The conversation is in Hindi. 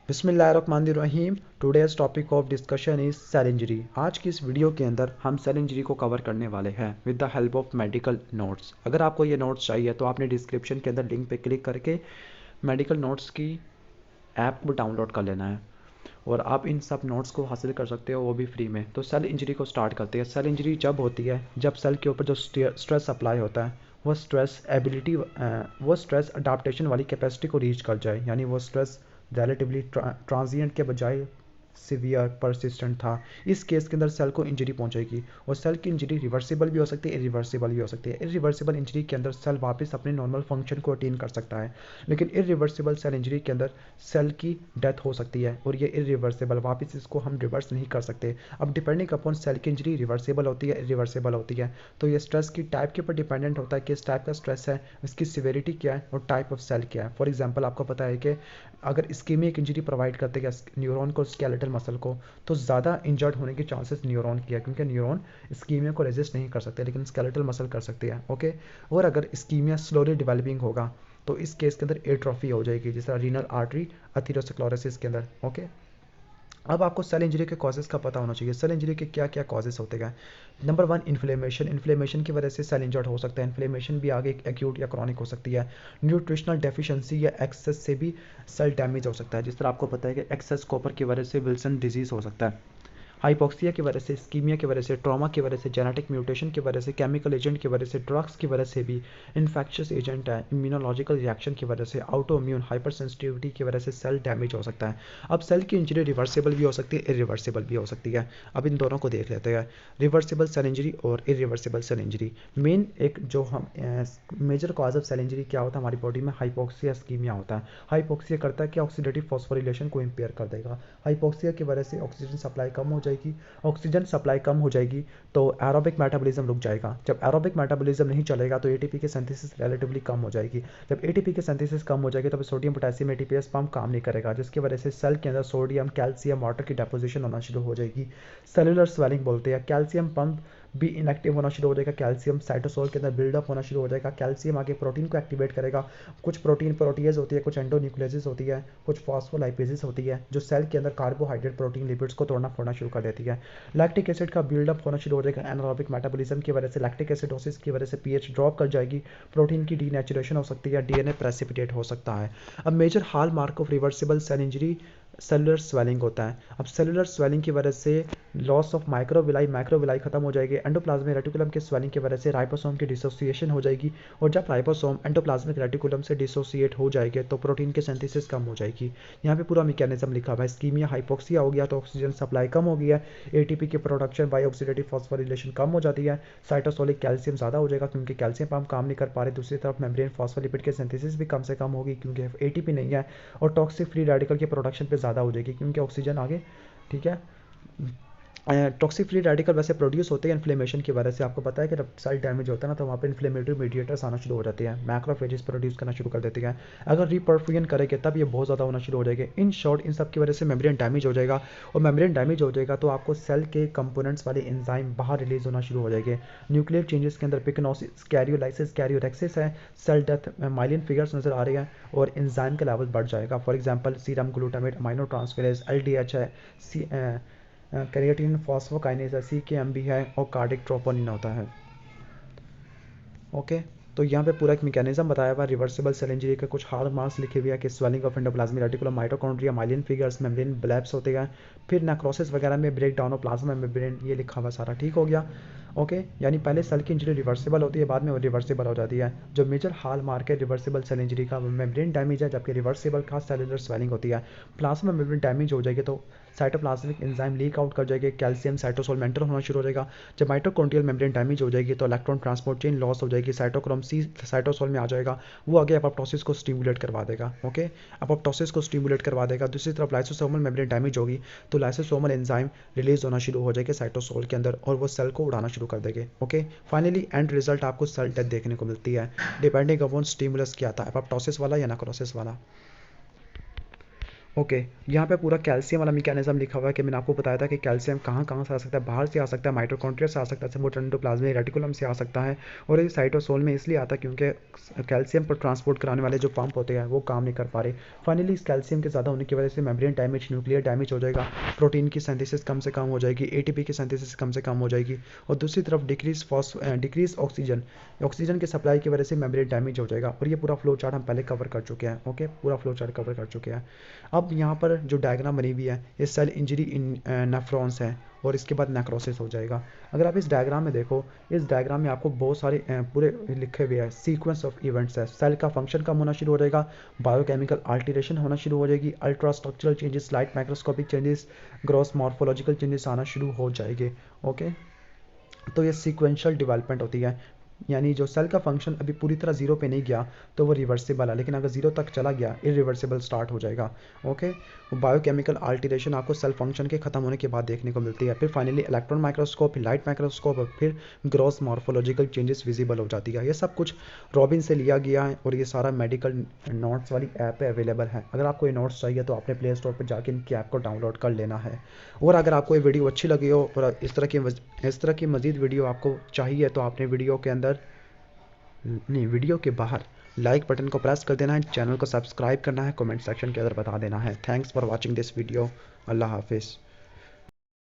बिस्मिल्लाहिर्रहमानिर्रहीम। Today's topic of discussion is cell injury. आज की इस वीडियो के अंदर हम सेल इंजरी को कवर करने वाले हैं with the help of medical notes. अगर आपको ये नोट्स चाहिए तो आपने डिस्क्रिप्शन के अंदर लिंक पे क्लिक करके मेडिकल नोट्स की ऐप को डाउनलोड कर लेना है और आप इन सब नोट्स को हासिल कर सकते हो, वो भी फ्री में। तो सेल इंजरी को स्टार्ट करते हैं। सेल इंजरी जब होती है जब सेल के ऊपर जो स्ट्रेस अप्लाई होता है वो स्ट्रेस अडाप्टेशन वाली कैपेसिटी को रीच कर जाए, यानी वो स्ट्रेस रिलेटिवली ट्रांजिएंट के बजाय सिवियर परसिस्टेंट था। इस केस के अंदर सेल को इंजरी पहुंचेगी और सेल की इंजरी रिवर्सिबल भी हो सकती है, इरिवर्सिबल भी हो सकती है। इरिवर्सिबल इंजरी के अंदर सेल वापस अपने नॉर्मल फंक्शन को अटेन कर सकता है, लेकिन इरिवर्सिबल सेल इंजरी के अंदर सेल की डेथ हो सकती है और ये इरिवर्सिबल, वापस इसको हम रिवर्स नहीं कर सकते। अब डिपेंडिंग अपॉन सेल की इंजरी रिवर्सिबल होती है, इरिवर्सिबल होती है, तो ये स्ट्रेस की टाइप के ऊपर डिपेंडेंट होता है कि इस टाइप का स्ट्रेस है, इसकी सिवेरिटी क्या है और टाइप ऑफ सेल क्या है। फॉर एग्जाम्पल आपको पता है कि अगर इस्कीमिक इंजरी प्रोवाइड करते हैं न्यूरॉन को, स्केलेटल मसल को, तो ज़्यादा इंजर्ड होने के चांसेस न्यूरॉन की है, क्योंकि न्यूरॉन इस्कीमिया को रेजिस्ट नहीं कर सकते लेकिन स्केलेटल मसल कर सकती है। ओके। और अगर इस्कीमिया स्लोली डेवलपिंग होगा तो इस केस के अंदर एट्रोफी हो जाएगी, जिस तरह रीनल आर्टरी अथेरोस्क्लेरोसिस के अंदर। ओके। अब आपको सेल इंजरी के कॉजेज़ का पता होना चाहिए। सेल इंजरी के क्या क्या कॉजेज़ होते हैं। Number 1, inflammation. इन्फ्लेमेशन की वजह से सेल इंजर्ड हो सकता है। इन्फ्लेमेशन भी आगे एक्यूट या क्रॉनिक हो सकती है। न्यूट्रिशनल डेफिशिएंसी या एक्सेस से भी सेल डैमेज हो सकता है, जिस तरह आपको पता है कि एक्सेस कॉपर की वजह से विल्सन डिजीज़ हो सकता है। हाइपोक्सिया की वजह से, इस्कीमिया की वजह से, ट्रॉमा की वजह से, जेनेटिक म्यूटेशन की वजह से, केमिकल एजेंट की वजह से, ड्रग्स की वजह से भी, इन्फेक्शियस एजेंट है, इम्यूनोलॉजिकल रिएक्शन की वजह से, आउटो इम्यून हाइपर सेंसिटिविटी की वजह से सेल डैमेज हो सकता है। अब सेल की इंजरी रिवर्सिबल भी हो सकती है, इरिवर्सिबल भी हो सकती है। अब इन दोनों को देख लेते हैं, रिवर्सिबल सेल इंजरी और इरिवर्सिबल सेल इंजरी। मेन एक जो हम major cause of cell injury क्या होता है हमारी बॉडी में, हाइपोक्सिया, इस्कीमिया होता है। हाइपोक्सिया करता है कि ऑक्सीडेटिव फॉस्फोरिलेशन को इम्पेयर कर देगा। हाइपोक्सिया की वजह से ऑक्सीजन सप्लाई कम हो जाएगी। ऑक्सीजन सप्लाई कम हो जाएगी तो एरोबिक मेटाबॉलिज्म रुक जाएगा। जब एरोबिक मेटाबॉलिज्म नहीं चलेगा तो एटीपी की सिंथेसिस रिलेटिवली कम हो जाएगी। जब एटीपी की सिंथेसिस कम हो जाएगी तब सोडियम पोटेशियम एटीपीएस पंप काम नहीं करेगा, जिसकी वजह से सेल के अंदर सोडियम, कैल्शियम, वाटर की डेपोजिशन होना शुरू हो जाएगी। सेलुलर स्वेलिंग बोलते हैं। कैल्शियम पंप भी इनएक्टिव होना शुरू हो जाएगा। कैल्शियम साइटोसोल के अंदर बिल्डअप होना शुरू हो जाएगा। कैल्शियम आगे प्रोटीन को एक्टिवेट करेगा। कुछ प्रोटीन प्रोटीएज होती है, कुछ एंडोन्यूक्लियसिस होती है, कुछ फॉस्फोलाइपेसिस होती है, जो सेल के अंदर कार्बोहाइड्रेट, प्रोटीन, लिपिड्स को तोड़ना फोड़ना शुरू कर देती है। लैक्टिक एसिड का बिल्डअप होना शुरू हो जाएगा। एनारोबिक मेटाबॉलिज्म की वजह से, लैक्टिक एसिडोसिस की वजह से पीएच ड्रॉप कर जाएगी। प्रोटीन की डीनेचुरेशन हो सकती है, डीएनए प्रेसिपिटेट हो सकता है। अब major hallmark of reversible cell injury cellular swelling होता है। अब सेलुलर स्वेलिंग की वजह से लॉस ऑफ माइक्रोविलाई खत्म हो जाएगी। एंडोप्लाज्मिक रेटिकुलम के स्वेलिंग की वजह से राइबोसोम की डिसोसिएशन हो जाएगी और जब राइबोसोम एंडोप्लाज्मिक रेटिकुलम से डिसोसिएट हो जाएंगे तो प्रोटीन की सिंथेसिस कम हो जाएगी। यहाँ पे पूरा मैकेनिज्म लिखा हुआ है। इस्कीमिया, हाइपोक्सिया हो गया तो ऑक्सीजन सप्लाई कम हो गया, एटीपी की प्रोडक्शन बाय ऑक्सीडेटिव फॉस्फोरिलेशन कम हो जाती है, साइटोसोलिक कैल्शियम ज़्यादा हो जाएगा क्योंकि कैल्शियम पंप काम नहीं कर पा रहे। दूसरी तरफ मेम्ब्रेन फॉस्फोलिपिड के सिंथेसिस भी कम से कम होगी क्योंकि एटीपी नहीं है, और टॉक्सिक फ्री रेडिकल की प्रोडक्शन पे ज़्यादा हो जाएगी क्योंकि ऑक्सीजन आगे, ठीक है। टॉक्सिक फ्री रेडिकल वैसे प्रोड्यूस होते हैं इन्फ्लेमेशन की वजह से। आपको पता है कि जब सेल डैमेज होता है ना तो वहाँ पे इन्फ्लेमेटरी मीडिएटर्स आना शुरू हो जाते हैं, मैक्रोफेजेस प्रोड्यूस करना शुरू कर देते हैं। अगर रिपरफ्यूजन करेंगे तब ये बहुत ज़्यादा होना शुरू हो जाएगा। इन शॉर्ट इन सब की वजह से मेम्ब्रेन डैमेज हो जाएगा, और मेम्ब्रेन डैमेज हो जाएगा तो आपको सेल के कंपोनेंट्स वाले एंजाइम बाहर रिलीज होना शुरू हो जाएंगे। न्यूक्लियर चेंजेस के अंदर पिकनोसिस, कैरियोलाइसिस, कैरियोरेक्सिस है, सेल डेथ, माइलिन फिगर्स नजर आ रही है और एंजाइम का लेवल बढ़ जाएगा। For example serum glutamate, amino transferase, LDH है, कैरिएटिन फॉस्फोकाइनेज है, सीकेएम भी है और कार्डिक ट्रोपोनिन होता है। ओके। तो यहाँ पे पूरा एक मैकेनिज्म बताया हुआ है। रिवर्सिबल सेल इंजरी के कुछ हाल मार्क्स लिखे हुए हैं कि swelling of endoplasmic reticulum, mitochondria, myelin figures, membrane blebs होते हैं, फिर नेक्रोसिस वगैरह में break down of plasma membrane, ये लिखा हुआ सारा ठीक हो गया। ओके। यानी पहले सेल की इंजरी रिवर्सिबल होती है, बाद में वो रिवर्सिबल हो जाती है। जो मेजर हाल मार्क है रिवर्सिबल सेल इंजरी का, वो मेम्ब्रेन डैमेज है, जबकि रिवर्सिबल का सेलुलर स्वेलिंग होती है। प्लाज्मा मेम्ब्रेन डैमेज हो जाएगी तो साइटोप्लाज्मिक एंजाइम लीक आउट कर जाएगी, कैल्शियम साइटोसोल मेंटर होना शुरू हो जाएगा। जब माइटोकॉन्ड्रियल मेम्ब्रेन डैमेज हो जाएगी तो इलेक्ट्रॉन ट्रांसपोर्ट चेन लॉस हो जाएगी, साइटोक्रोम सी साइटोसोल में आ जाएगा, वो आगे अपोप्टोसिस को स्टिमुलेट करवा देगा। ओके। अपोप्टोसिस को स्टिमुलेट करवा देगा। दूसरी तरफ लाइसोसोमल मेम्ब्रेन डैमेज होगी तो लाइसोसोमल एंजाइम रिलीज होना शुरू हो जाएगा साइटोसोल के अंदर और वो सेल को उड़ाना शुरू कर देंगे। ओके। फाइनली एंड रिजल्ट आपको सेल डेथ देखने को मिलती है, डिपेंडिंग अपॉन स्टिमुलस क्या था, अपोप्टोसिस वाला या नेक्रोसिस वाला। ओके, यहाँ पे पूरा कैल्शियम वाला मैकेनिज्म लिखा हुआ है कि मैंने आपको बताया था कि कैल्शियम कहाँ कहाँ से आ सकता है, बाहर से आ सकता है, माइटोकॉन्ड्रिया से आ सकता है, साइटोप्लाज्म रेटिकुलम से आ सकता है, और ये साइटोसोल में इसलिए आता है क्योंकि कैल्शियम पर ट्रांसपोर्ट कराने वाले जो पंप होते हैं वो काम नहीं कर पा रहे। फाइनली इस कैल्शियम के ज़्यादा होने की वजह से मेम्ब्रेन डैमेज, न्यूक्लियर डैमेज हो जाएगा, प्रोटीन की सिंथेसिस कम से कम हो जाएगी, एटीपी की सिंथेसिस कम से कम हो जाएगी, और दूसरी तरफ डिक्रीज ऑक्सीजन, ऑक्सीजन की सप्लाई की वजह से मेम्ब्रेन डैमेज हो जाएगा। और ये पूरा फ्लो चार्ट हम पहले कवर कर चुके हैं। ओके, पूरा फ्लो चार्ट कवर कर चुके हैं। अब यहाँ पर जो डायग्राम बनी हुई है ये सेल इंजरी इन नेफ्रॉन्स है, और इसके बाद नेक्रोसिस हो जाएगा। अगर आप इस डायग्राम में देखो, इस डायग्राम में आपको बहुत सारे पूरे लिखे हुए हैं सीक्वेंस ऑफ इवेंट्स है। सेल का फंक्शन कम होना शुरू हो जाएगा, बायोकेमिकल अल्टरेशन होना शुरू हो जाएगी, ultra structural changes, light microscopic changes, gross morphological changes आना शुरू हो जाएंगे। ओके, तो ये सीक्वेंशियल डेवलपमेंट होती है, यानी जो सेल का फंक्शन अभी पूरी तरह जीरो पे नहीं गया तो वो रिवर्सिबल है, लेकिन अगर जीरो तक चला गया इरिवर्सिबल स्टार्ट हो जाएगा। ओके, बायोकेमिकल अल्टरेशन आपको सेल फंक्शन के खत्म होने के बाद देखने को मिलती है, फिर फाइनली इलेक्ट्रॉन माइक्रोस्कोप, फिर लाइट माइक्रोस्कोप, और फिर ग्रॉस मॉर्फोलॉजिकल चेंजेस विजिबल हो जाती है। ये सब कुछ रॉबिन से लिया गया है, और ये सारा मेडिकल नोट्स वाली ऐप पे अवेलेबल है। अगर आपको ये नोट्स चाहिए तो आपने प्ले स्टोर पर जाके इनकी ऐप को डाउनलोड कर लेना है। और अगर आपको ये वीडियो अच्छी लगी हो और इस तरह की मज़ीद वीडियो आपको चाहिए तो आपने वीडियो के अंदर नहीं, वीडियो के बाहर लाइक बटन को प्रेस कर देना है, चैनल को सब्सक्राइब करना है, कमेंट सेक्शन के अंदर बता देना है। Thanks for watching this video. अल्लाह हाफिज़।